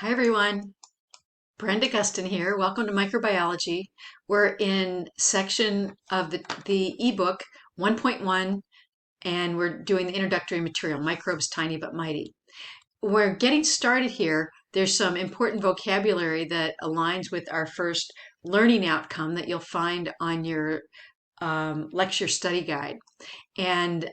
Hi everyone, Brenda Gustin here. Welcome to Microbiology. We're in section of the ebook 1.1 and we're doing the introductory material, Microbes Tiny but Mighty. We're getting started here. There's some important vocabulary that aligns with our first learning outcome that you'll find on your lecture study guide. And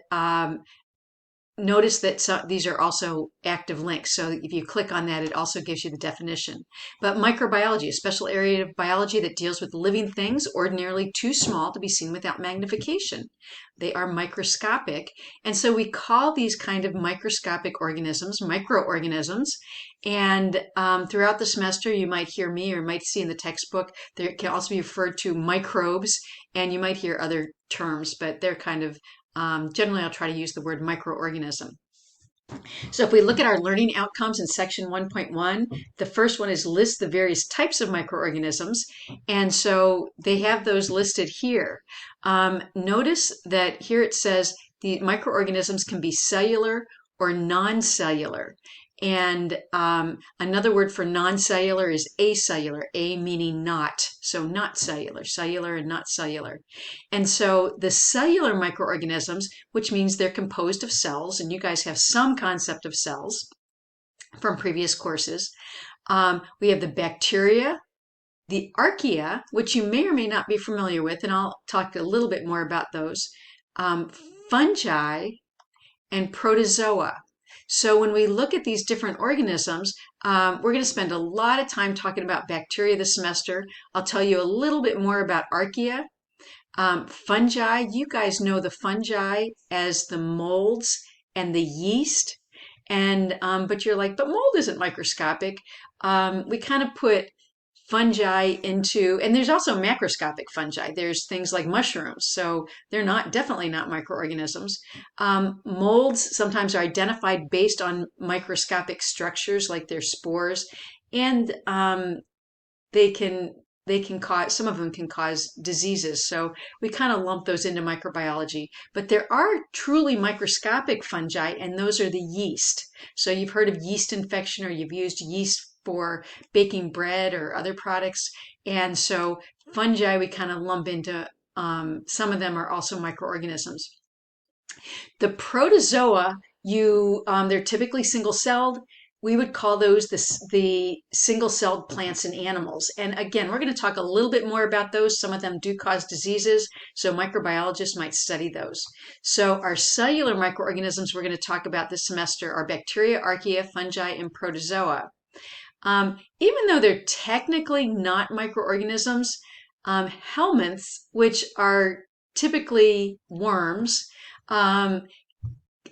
notice that these are also active links. So if you click on that, it also gives you the definition. But microbiology, a special area of biology that deals with living things ordinarily too small to be seen without magnification. They are microscopic. And so we call these kind of microscopic organisms microorganisms. And throughout the semester, you might hear me or might see in the textbook, there can also be referred to microbes, and you might hear other terms, but they're kind of generally, I'll try to use the word microorganism. So if we look at our learning outcomes in section 1.1, the first one is list the various types of microorganisms. And so they have those listed here. Notice that here it says the microorganisms can be cellular or non-cellular. And another word for non-cellular is acellular, a meaning not. So not cellular, cellular and not cellular. And so the cellular microorganisms, which means they're composed of cells, and you guys have some concept of cells from previous courses. We have the bacteria, the archaea, which you may or may not be familiar with, and I'll talk a little bit more about those, fungi, and protozoa. So when we look at these different organisms, we're going to spend a lot of time talking about bacteria this semester. I'll tell you a little bit more about archaea. Fungi, you guys know the fungi as the molds and the yeast. And but you're like, but mold isn't microscopic. We kind of put fungi into, and there's also macroscopic fungi. There's things like mushrooms, so they're definitely not microorganisms. Molds sometimes are identified based on microscopic structures, like their spores, and they can cause, some of them can cause diseases. So we kind of lump those into microbiology. But there are truly microscopic fungi, and those are the yeast. So you've heard of yeast infection, or you've used yeast for baking bread or other products. And so fungi we kind of lump into, some of them are also microorganisms. The protozoa, they're typically single-celled. We would call those the single-celled plants and animals. And again, we're going to talk a little bit more about those. Some of them do cause diseases, so microbiologists might study those. So our cellular microorganisms we're going to talk about this semester are bacteria, archaea, fungi, and protozoa. Even though they're technically not microorganisms, helminths, which are typically worms, are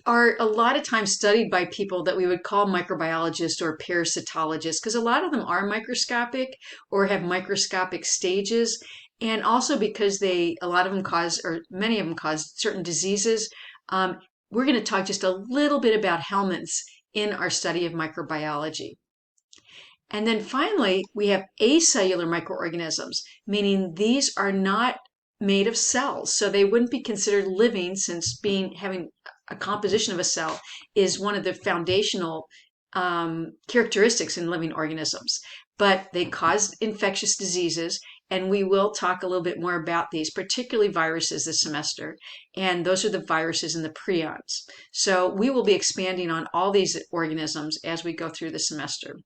a lot of times studied by people that we would call microbiologists or parasitologists, because a lot of them are microscopic or have microscopic stages, and also because a lot of them cause, or many of them cause certain diseases. We're going to talk just a little bit about helminths in our study of microbiology. And then finally, we have acellular microorganisms, meaning these are not made of cells. So they wouldn't be considered living, since having a composition of a cell is one of the foundational characteristics in living organisms. But they cause infectious diseases, and we will talk a little bit more about these, particularly viruses this semester. And those are the viruses and the prions. So we will be expanding on all these organisms as we go through the semester.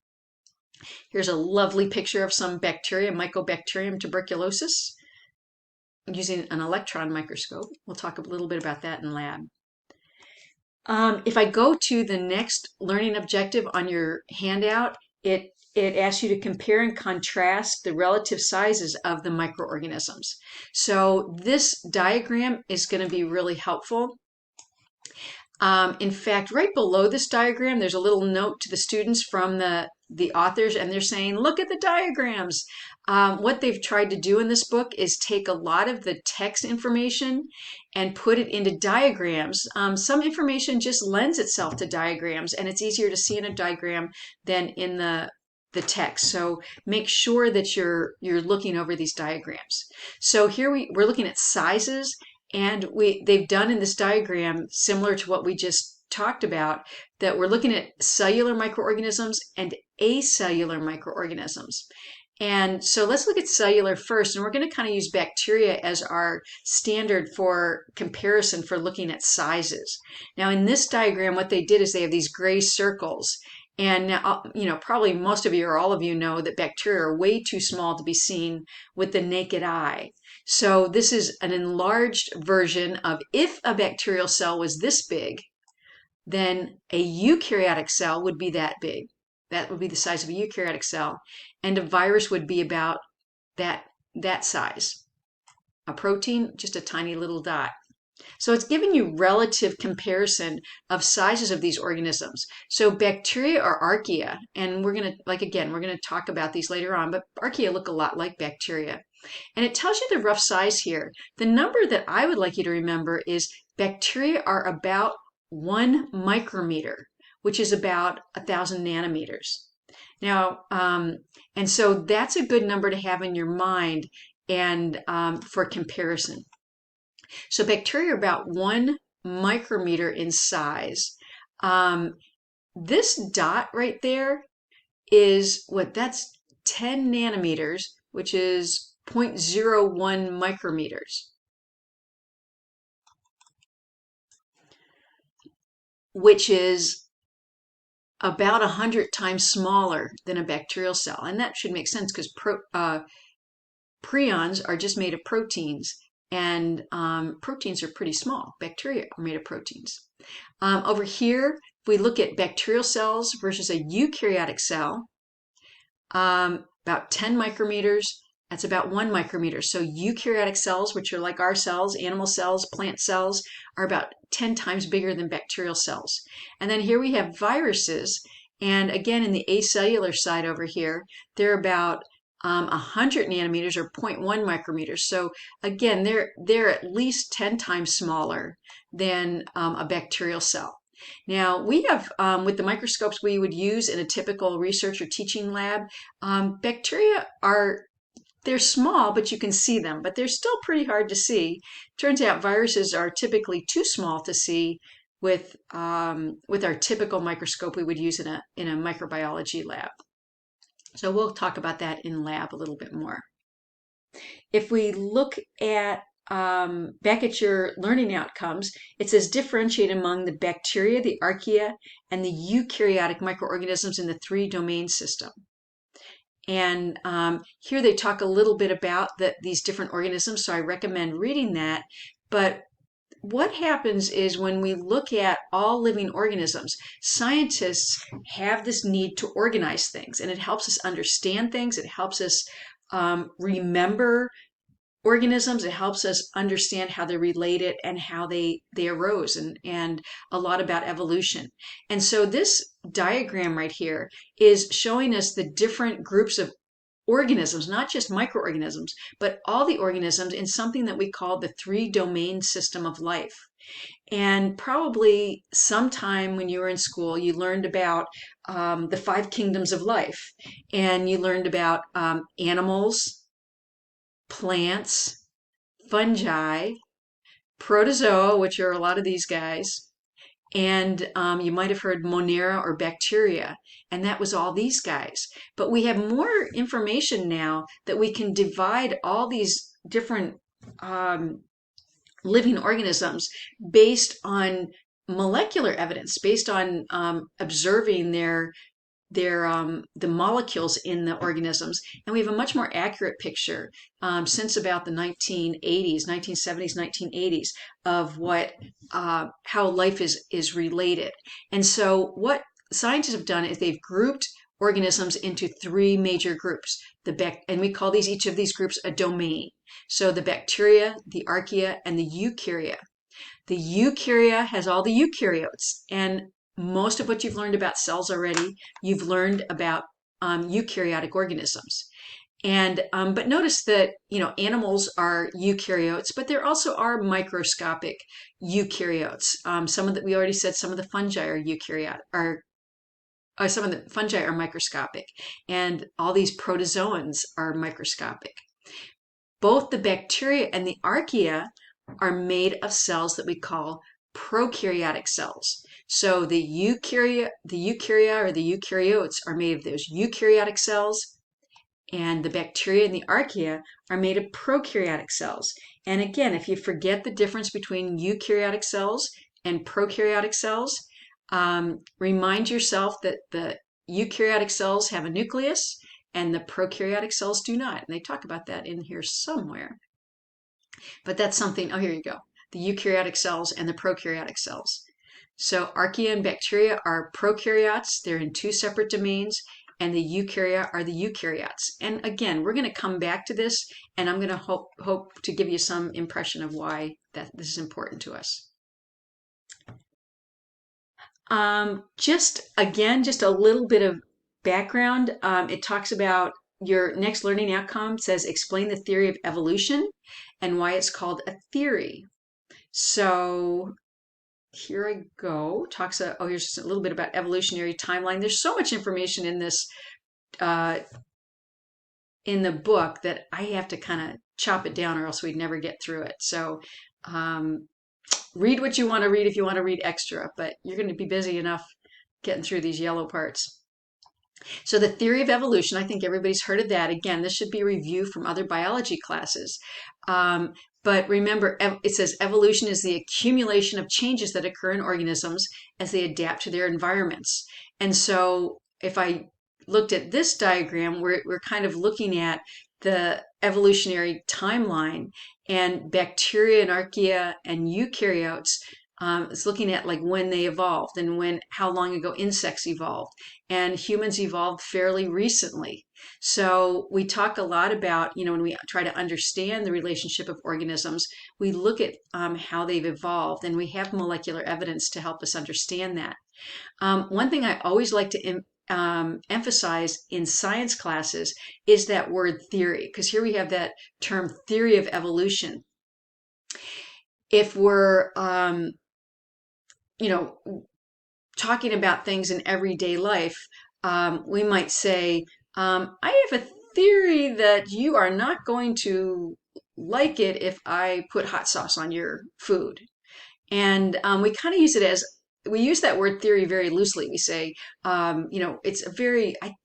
Here's a lovely picture of some bacteria, Mycobacterium tuberculosis, using an electron microscope. We'll talk a little bit about that in lab. If I go to the next learning objective on your handout, it asks you to compare and contrast the relative sizes of the microorganisms. So this diagram is going to be really helpful. In fact, right below this diagram, there's a little note to the students from the authors, and they're saying, look at the diagrams. What they've tried to do in this book is take a lot of the text information and put it into diagrams. Some information just lends itself to diagrams, and it's easier to see in a diagram than in the text. So make sure that you're looking over these diagrams. So here we're looking at sizes. And they've done in this diagram similar to what we just talked about that we're looking at cellular microorganisms and acellular microorganisms. And so let's look at cellular first, and we're going to kind of use bacteria as our standard for comparison for looking at sizes. Now, in this diagram, what they did is they have these gray circles. And now, probably most of you or all of you know that bacteria are way too small to be seen with the naked eye. So this is an enlarged version of if a bacterial cell was this big, then a eukaryotic cell would be that big. That would be the size of a eukaryotic cell. And a virus would be about that size. A protein, just a tiny little dot. So it's giving you relative comparison of sizes of these organisms. So bacteria are archaea, and we're going to talk about these later on, but archaea look a lot like bacteria. And it tells you the rough size here. The number that I would like you to remember is bacteria are about 1 micrometer, which is about 1,000 nanometers. Now, and so that's a good number to have in your mind and for comparison. So bacteria are about 1 micrometer in size. This dot right there is that's 10 nanometers, which is 0.01 micrometers, which is about 100 times smaller than a bacterial cell. And that should make sense because prions are just made of proteins, and proteins are pretty small. Bacteria are made of proteins. Over here, if we look at bacterial cells versus a eukaryotic cell, about 10 micrometers, that's about 1 micrometer. So eukaryotic cells, which are like our cells, animal cells, plant cells, are about 10 times bigger than bacterial cells. And then here we have viruses. And again, in the acellular side over here, they're about 100 nanometers or 0.1 micrometers. So again, they're at least 10 times smaller than a bacterial cell. Now, we have, with the microscopes we would use in a typical research or teaching lab, bacteria they're small, but you can see them, but they're still pretty hard to see. Turns out viruses are typically too small to see with our typical microscope we would use in a microbiology lab. So we'll talk about that in lab a little bit more. If we look at back at your learning outcomes, it says differentiate among the bacteria, the archaea, and the eukaryotic microorganisms in the 3-domain system. And here they talk a little bit about these different organisms, so I recommend reading that. But what happens is when we look at all living organisms, scientists have this need to organize things, and it helps us understand things. It helps us remember organisms. It helps us understand how they're related and how they arose, and a lot about evolution. And so this diagram right here is showing us the different groups of organisms, not just microorganisms, but all the organisms in something that we call the 3-domain system of life. And probably sometime when you were in school, you learned about the 5 kingdoms of life, and you learned about animals, plants, fungi, protozoa, which are a lot of these guys, and you might have heard Monera or bacteria, and that was all these guys. But we have more information now that we can divide all these different living organisms based on molecular evidence, based on observing the molecules in the organisms, and we have a much more accurate picture since about the 1970s, 1980s of how life is related. And so what scientists have done is they've grouped organisms into 3 major groups. And we call each of these groups a domain. So the bacteria, the archaea, and the eukarya. The eukarya has all the eukaryotes, and most of what you've learned about cells already, you've learned about eukaryotic organisms. And but notice that animals are eukaryotes, but there also are microscopic eukaryotes. We already said some of the fungi are eukaryotic, some of the fungi are microscopic, and all these protozoans are microscopic. Both the bacteria and the archaea are made of cells that we call prokaryotic cells. So the eukarya or the eukaryotes are made of those eukaryotic cells, and the bacteria and the archaea are made of prokaryotic cells. And again, if you forget the difference between eukaryotic cells and prokaryotic cells, remind yourself that the eukaryotic cells have a nucleus and the prokaryotic cells do not. And they talk about that in here somewhere. But that's something, oh, here you go. The eukaryotic cells and the prokaryotic cells. So archaea and bacteria are prokaryotes. They're in two separate domains, and the eukarya are the eukaryotes. And again, we're going to come back to this, and I'm going to hope to give you some impression of why this is important to us. Just a little bit of background. It talks about your next learning outcome. It says explain the theory of evolution and why it's called a theory. So here I go. Here's just a little bit about evolutionary timeline. There's so much information in this in the book that I have to kind of chop it down or else we'd never get through it. So read what you want to read if you want to read extra, but you're going to be busy enough getting through these yellow parts. So the theory of evolution, I think everybody's heard of that. Again, this should be a review from other biology classes. But remember, it says evolution is the accumulation of changes that occur in organisms as they adapt to their environments. And so if I looked at this diagram, we're kind of looking at the evolutionary timeline, and bacteria and archaea and eukaryotes it's looking at like when they evolved and how long ago insects evolved, and humans evolved fairly recently. So we talk a lot about, when we try to understand the relationship of organisms, we look at how they've evolved, and we have molecular evidence to help us understand that. One thing I always like to emphasize in science classes is that word theory, because here we have that term theory of evolution. If we're talking about things in everyday life, we might say, I have a theory that you are not going to like it if I put hot sauce on your food. And we kind of we use that word theory very loosely. We say, I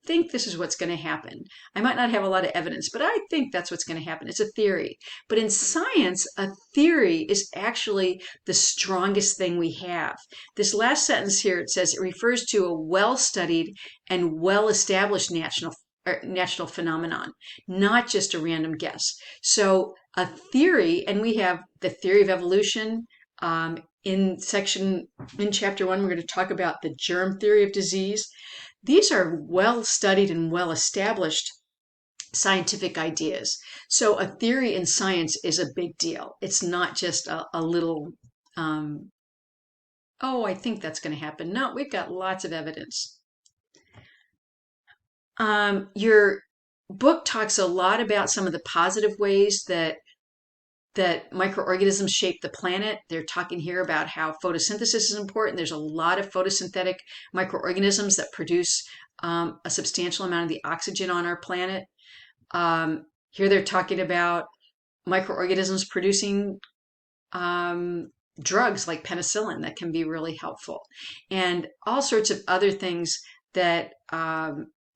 think this is what's going to happen. I might not have a lot of evidence, but I think that's what's going to happen. It's a theory. But in science, a theory is actually the strongest thing we have. This last sentence here, it says it refers to a well-studied and well-established natural phenomenon, not just a random guess. So a theory, and we have the theory of evolution. In chapter 1, we're going to talk about the germ theory of disease. These are well studied and well established scientific ideas. So a theory in science is a big deal. It's not just a little, I think that's going to happen. No, we've got lots of evidence. Your book talks a lot about some of the positive ways that microorganisms shape the planet. They're talking here about how photosynthesis is important. There's a lot of photosynthetic microorganisms that produce a substantial amount of the oxygen on our planet. Here they're talking about microorganisms producing drugs like penicillin that can be really helpful, and all sorts of other things that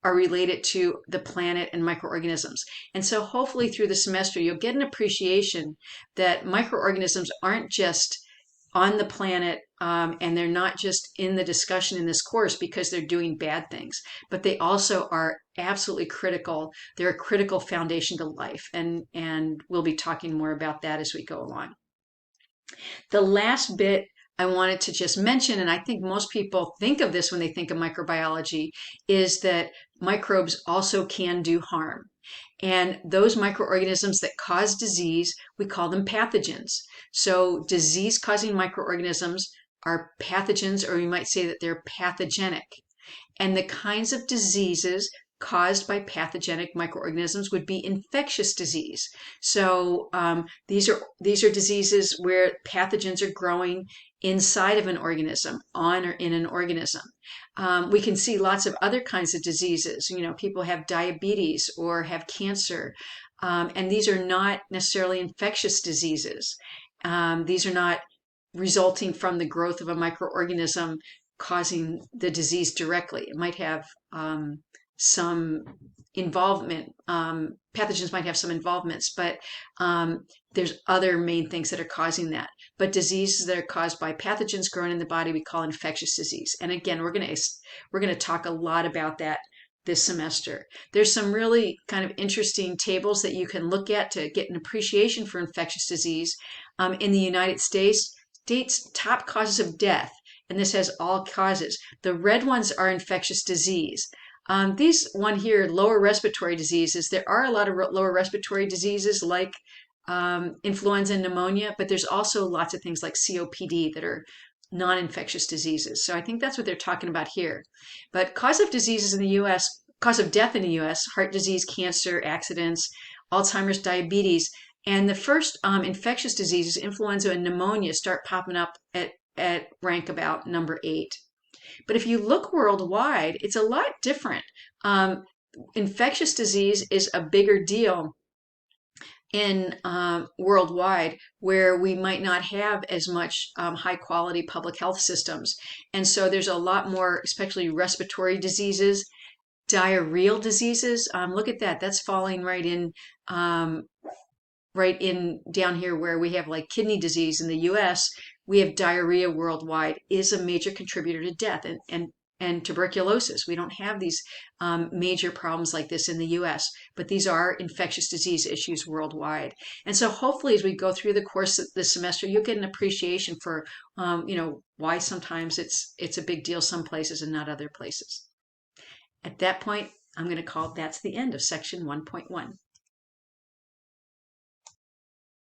are related to the planet and microorganisms. And so hopefully through the semester, you'll get an appreciation that microorganisms aren't just on the planet and they're not just in the discussion in this course because they're doing bad things, but they also are absolutely critical. They're a critical foundation to life. And we'll be talking more about that as we go along. The last bit I wanted to just mention, and I think most people think of this when they think of microbiology, is that microbes also can do harm. And those microorganisms that cause disease, we call them pathogens. So disease-causing microorganisms are pathogens, or we might say that they're pathogenic. And the kinds of diseases caused by pathogenic microorganisms would be infectious disease. So these are diseases where pathogens are growing inside of an organism, on or in an organism. We can see lots of other kinds of diseases. People have diabetes or have cancer, and these are not necessarily infectious diseases. These are not resulting from the growth of a microorganism causing the disease directly. It might have some involvement. Pathogens might have some involvements, but there's other main things that are causing that. But diseases that are caused by pathogens growing in the body, we call infectious disease. And again, we're going to talk a lot about that this semester. There's some really kind of interesting tables that you can look at to get an appreciation for infectious disease. In the United States, top causes of death, and this has all causes. The red ones are infectious disease. These one here, lower respiratory diseases, there are a lot of lower respiratory diseases like influenza and pneumonia, but there's also lots of things like COPD that are non-infectious diseases. So I think that's what they're talking about here. But cause of diseases in the U.S., cause of death in the U.S., heart disease, cancer, accidents, Alzheimer's, diabetes, and the first infectious diseases, influenza and pneumonia, start popping up at rank about number 8. But if you look worldwide, it's a lot different. Infectious disease is a bigger deal in worldwide, where we might not have as much high quality public health systems. And so there's a lot more, especially respiratory diseases, diarrheal diseases. Look at that. That's falling right in down here where we have like kidney disease in the US. We have diarrhea worldwide is a major contributor to death, and tuberculosis. We don't have these major problems like this in the US, but these are infectious disease issues worldwide. And so hopefully as we go through the course of this semester, you'll get an appreciation for, why sometimes it's a big deal some places and not other places. At that point, I'm going to call that's the end of section 1.1.